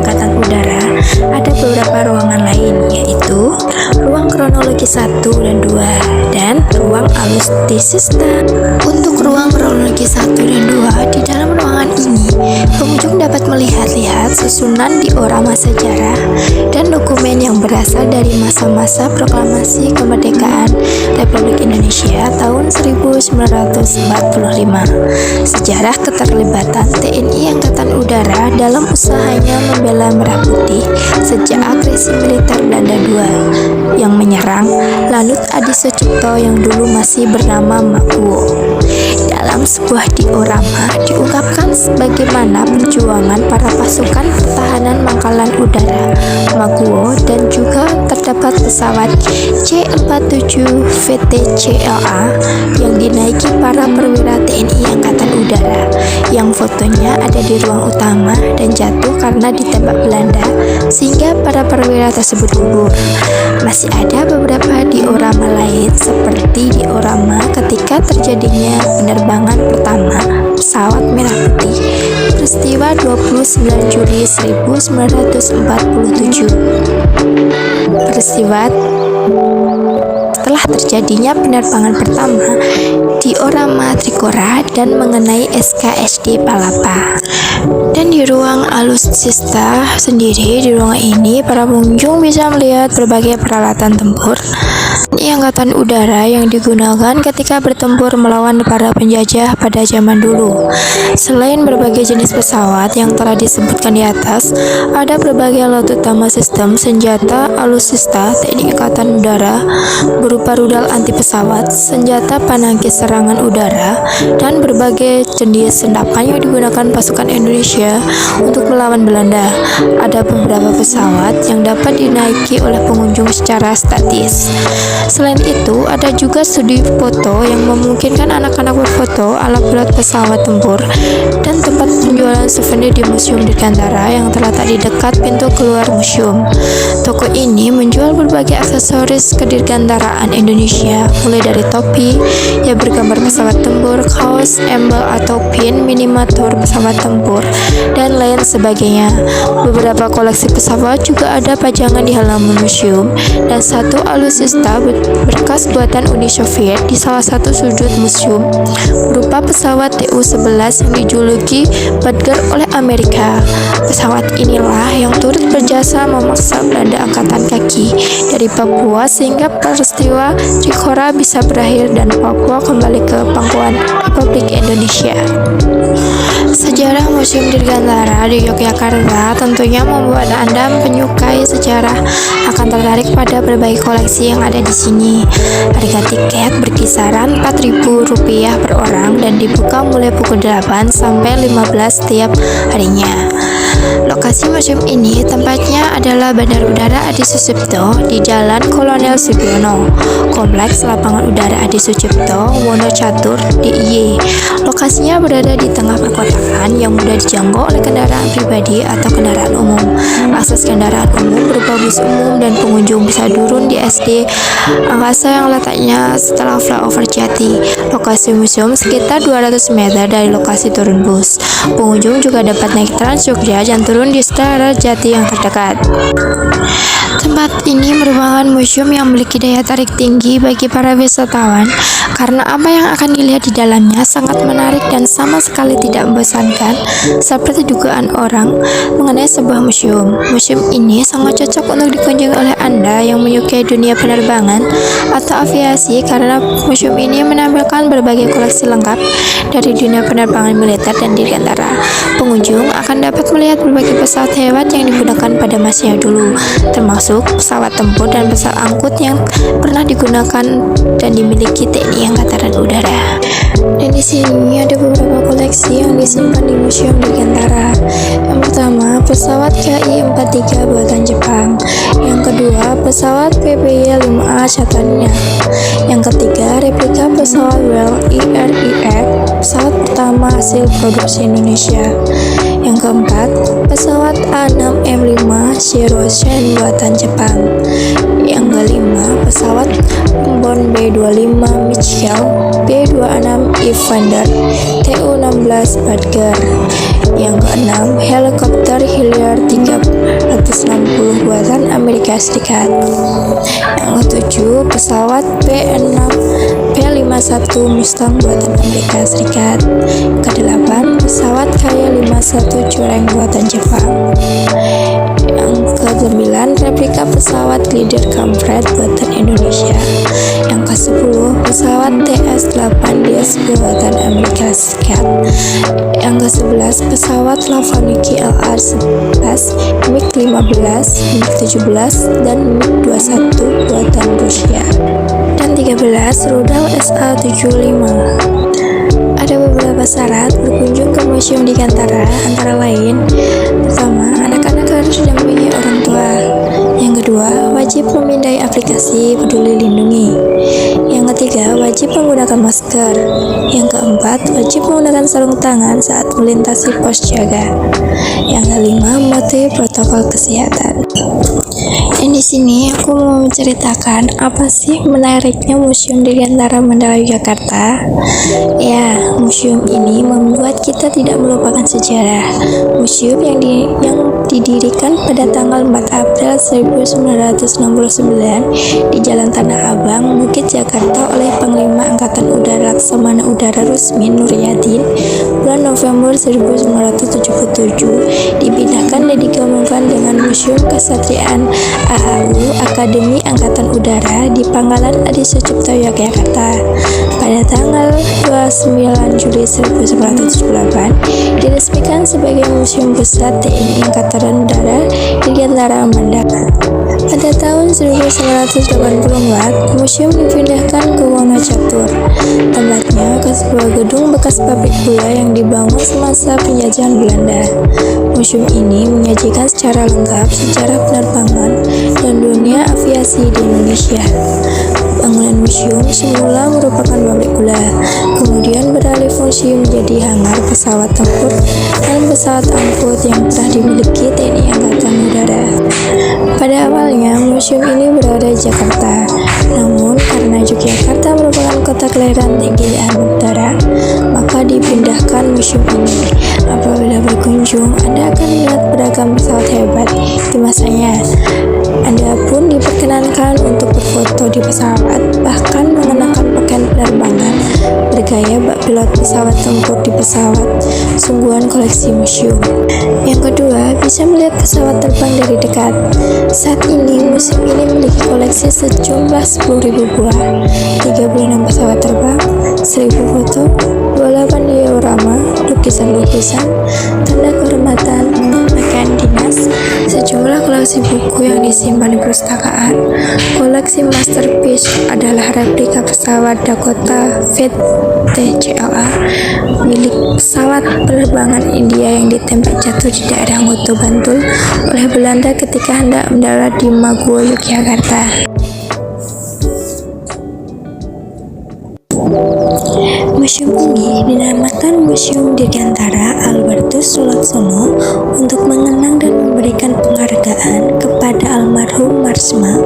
Angkatan Udara ada beberapa ruangan lain, yaitu ruang kronologi 1 dan 2 dan ruang alustisista. Untuk ruang kronologi 1 dan 2, di dalam ruangan ini pengunjung dapat melihat-lihat susunan diorama sejarah dan dokumen yang berasal dari masa-masa proklamasi kemerdekaan Republik Indonesia tahun 1945. Sejarah keterlibatan TNI Angkatan Udara dalam usahanya membela Merah Putih sejak agresi militer Belanda II yang menyerang Lanut Adi Sucipto yang dulu masih bernama Makuwo. Dalam sebuah diorama diungkapkan bagaimana perjuangan para pasukan pertahanan Pangkalan Udara Makuwo dan juga terdapat pesawat C-47 VTCLA yang dinaiki para perwira TNI Angkatan Udara yang fotonya ada di ruang utama dan jatuh karena ditembak Belanda sehingga para perwira tersebut gugur. Masih ada beberapa diorama lain seperti diorama ketika terjadinya penerbangan pertama pesawat Merah Putih peristiwa 29 Juli 1947. Peristiwa setelah terjadinya penerbangan pertama diorama Trikora dan mengenai SKSD Palapa. Dan di ruang alusista sendiri, di ruang ini para pengunjung bisa melihat berbagai peralatan tempur Angkatan Udara yang digunakan ketika bertempur melawan para penjajah pada zaman dulu. Selain berbagai jenis pesawat yang telah disebutkan di atas, ada berbagai alat utama sistem senjata alusista TNI Angkatan Udara berupa rudal anti pesawat, senjata penangkis serangan udara, dan berbagai jenis sendapan yang digunakan pasukan Indonesia untuk melawan Belanda. Ada beberapa pesawat yang dapat dinaiki oleh pengunjung secara statis. Selain itu, ada juga studi foto yang memungkinkan anak-anak berfoto ala pilot pesawat tempur dan tempat penjualan souvenir di Museum Dirgantara yang terletak di dekat pintu keluar museum. Toko ini menjual berbagai aksesoris kedirgantaraan Indonesia, mulai dari topi yang bergambar pesawat tempur, kaos, embel atau pin miniatur pesawat tempur, dan lain sebagainya. Beberapa koleksi pesawat juga ada pajangan di halaman museum, dan satu alutsista berkas buatan Uni Soviet di salah satu sudut museum berupa pesawat Tu-11 yang dijuluki Badger oleh Amerika. Pesawat inilah yang turut berjasa memaksa Belanda Angkatan Kaki dari Papua sehingga peristiwa Trikora bisa berakhir dan Papua kembali ke pangkuan Republik Indonesia. Sejarah Museum Dirgantara di Yogyakarta tentunya membuat Anda penyukai sejarah akan tertarik pada berbagai koleksi yang ada di sini. Harga tiket berkisaran Rp4.000 per orang dan dibuka mulai pukul 8 sampai 15 setiap harinya. Lokasi museum ini tempatnya adalah Bandar Udara Adi Sucipto di Jalan Kolonel Sugiono, Kompleks Lapangan Udara Adi Sucipto, Wonocatur, DIY. Lokasinya berada di tengah perkotaan yang mudah dijangkau oleh kendaraan pribadi atau kendaraan umum. Akses kendaraan umum berupa bus umum dan pengunjung bisa turun di SD Angkasa yang letaknya setelah flyover Jati. Lokasi museum sekitar 200 meter dari lokasi turun bus. Pengunjung juga dapat naik Trans Jogja dan turun di Stara Jati yang terdekat. Tempat ini merupakan museum yang memiliki daya tarik tinggi bagi para wisatawan karena apa yang akan dilihat di dalamnya sangat menarik dan sama sekali tidak membosankan seperti dugaan orang mengenai sebuah museum. Museum ini sangat cocok untuk dikunjungi oleh Anda yang menyukai dunia penerbangan atau aviasi karena museum ini menampilkan berbagai koleksi lengkap dari dunia penerbangan militer dan dirgantara. Pengunjung akan dapat melihat berbagai pesawat hebat yang digunakan pada masa dulu, termasuk pesawat tempur dan pesawat angkut yang pernah digunakan dan dimiliki TNI Angkatan Udara. Dan di sini ada beberapa koleksi yang disimpan di Museum Dirgantara. Yang pertama, pesawat KI-43 buatan Jepang. Yang kedua, pesawat PBY-5A catannya. Yang ketiga, replika pesawat Bell IRIF, pesawat pertama hasil produksi Indonesia. Yang keempat, pesawat A6M5 Shiroshen buatan Jepang. Yang kelima, pesawat Pembon B-25 Mitchell B-26 Evander Tu-16 Badger. Yang keenam, helikopter Hillier 360 buatan Amerika Serikat. Yang ketujuh, pesawat P-6 P-51 Mustang buatan Amerika Serikat. Kedelapan, pesawat KY-51 Cureng buatan Jepang. Yang ke-9, replika pesawat Leader Kampret buatan Indonesia. Yang ke-10, pesawat TS-8DS buatan Amerika Serikat. Yang ke-11, pesawat Lavaniki LR-11, MiG-15, MiG-17, dan MiG-21 buatan Rusia. Dan 13, rudal SA-75. Ada beberapa syarat berkunjung ke Museum Dirgantara, antara lain: pertama, anak-anak harus didampingi orang tua. Yang kedua, wajib memindai aplikasi Peduli Lindungi. Yang ketiga, wajib menggunakan masker. Yang keempat, wajib menggunakan sarung tangan saat melintasi pos jaga. Yang kelima, mematuhi protokol kesehatan. Dan di sini aku mau menceritakan apa sih menariknya Museum Dirgantara Mandala Yogyakarta. Ya, museum ini membuat kita tidak melupakan sejarah. Museum yang didirikan pada tanggal 4 April 1969 di Jalan Tanah Abang, Bukit Jakarta oleh Panglima Angkatan Udara Laksamana Udara Rusmi Nuryadin bulan November 1977, dipindahkan dan digabungkan dengan Museum Kesatriaan AAU Akademi Angkatan Udara di Pangkalan Adi Sucipto, Yogyakarta. Pada tanggal 29 Juli 1978 diresmikan sebagai Museum Pusat TNI Angkatan Udara Dirgantara Mandala. Pada tahun 1984, museum dipindahkan ke Wonocatur, tempatnya ke sebuah gedung bekas pabrik gula yang dibangun semasa penjajahan Belanda. Museum ini menyajikan secara lengkap sejarah penerbangan dan dan dunia aviasi di Indonesia. Bangunan museum semula merupakan pabrik gula, kemudian beralih fungsi menjadi hangar pesawat tempur dan pesawat angkut yang telah dimiliki TNI Angkatan Udara. Pada awalnya, museum ini berada di Jakarta, namun karena Yogyakarta merupakan kota kelahiran TNI Udara, maka dipindahkan museum ini. Apabila berkunjung, Anda akan melihat beragam pesawat hebat di masanya. Anda pun diperkenankan untuk berfoto di pesawat, bahkan mengenakan pakaian penerbangan bergaya bak pilot pesawat tempur di pesawat sungguhan koleksi museum. Yang kedua, bisa melihat pesawat terbang dari dekat. Saat ini, museum ini memiliki koleksi sejumlah 10.000 buah, 36 pesawat terbang, 1.000 foto, 28 diorama, lukisan-lukisan, tanda kehormatan, pakaian dinas, sejumlah koleksi buku yang disimpan di perpustakaan. Koleksi masterpiece adalah replika pesawat Dakota VTCLA milik pesawat penerbangan India yang ditembak jatuh di daerah Ngoto, Bantul oleh Belanda ketika hendak mendarat di Maguwo, Yogyakarta. Museum ini dinamakan Museum Dirgantara Albertus Sulaksono untuk mengenang dan memberikan penghargaan kepada almarhum Marsma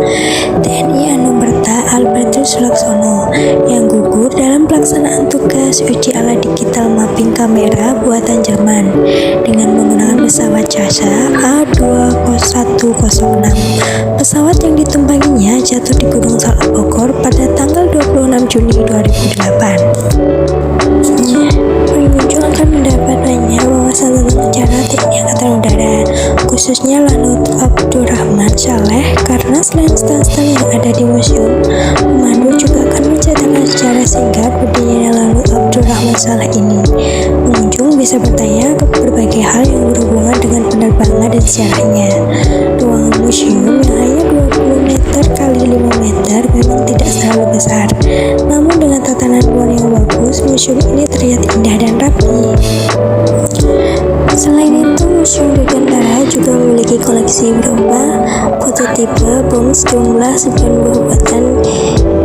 TNI Anumerta Albertus Sulaksono yang gugur dalam pelaksanaan tugas uji ala digital mapping kamera buatan Jerman dengan menggunakan pesawat CASA A2106. Pesawat yang ditumpanginya jatuh di Gunung Salak Bogor pada tanggal 26 Juni 2008. Pengunjung akan mendapat banyak wawasan tentang sejarah TNI Angkatan Udara, khususnya Lanut Abdurrahman Saleh, karena selain stand-stand yang ada di museum, pemandu juga akan menceritakan sejarah singkat berdirinya Lanut Abdurrahman Saleh ini. Pengunjung bisa bertanya ke berbagai hal yang berhubungan dengan penerbangan dan sejarahnya. Ruangan museum yang hanya 20 meter kali 5 meter memang tidak terlalu besar, namun dengan tatanan ruang yang bagus, museum ini terlihat indah dan rapi. Selain itu, Museum Dirgantara juga memiliki koleksi berupa prototipe bom sejumlah 9 buah buatan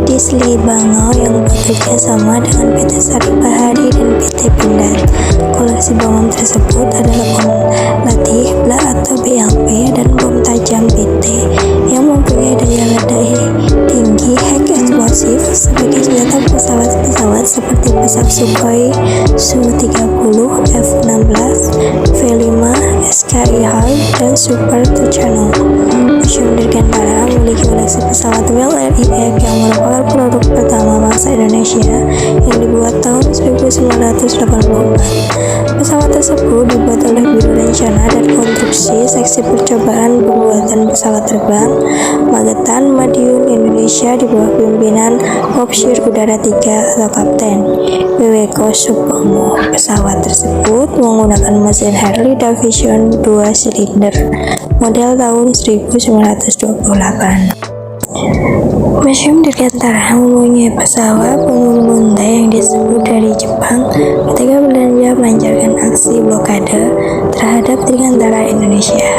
di Selibangau yang bekerja sama dengan PT Sari Bahari dan PT Pindad. Koleksi bom tersebut adalah bom latih BLA atau BLP dan bom tajam BT yang mempunyai daya ledak tinggi high explosive sebagai senjata pesawat-pesawat seperti pesawat Sukhoi Su-30, F-16, V-5, SKI-HAL, dan Super Tucano. Museum Dirgantara memiliki koleksi pesawat Bell RIX yang merupakan produk pertama bangsa Indonesia yang dibuat tahun 1984. Pesawat tersebut dibuat oleh Biro Rencana dan Konstruksi Seksi Percobaan Pembuatan Pesawat Terbang Magetan Madiun Indonesia di bawah pimpinan Opsir Udara 3 atau Kapten Wiweko Supomo. Pesawat tersebut menggunakan mesin Harley Davidson 2 silinder model tahun 1928. Museum Dirgantara mempunyai pesawat pembunuh yang disebut dari Jepang ketika Belanda melancarkan aksi blokade terhadap Dirgantara Indonesia.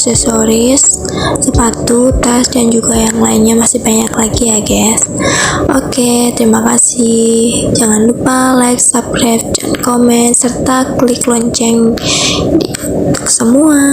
aksesoris, sepatu, tas, dan juga yang lainnya masih banyak lagi ya guys. Oke, terima kasih. Jangan lupa like, subscribe, dan komen, serta klik lonceng di semua.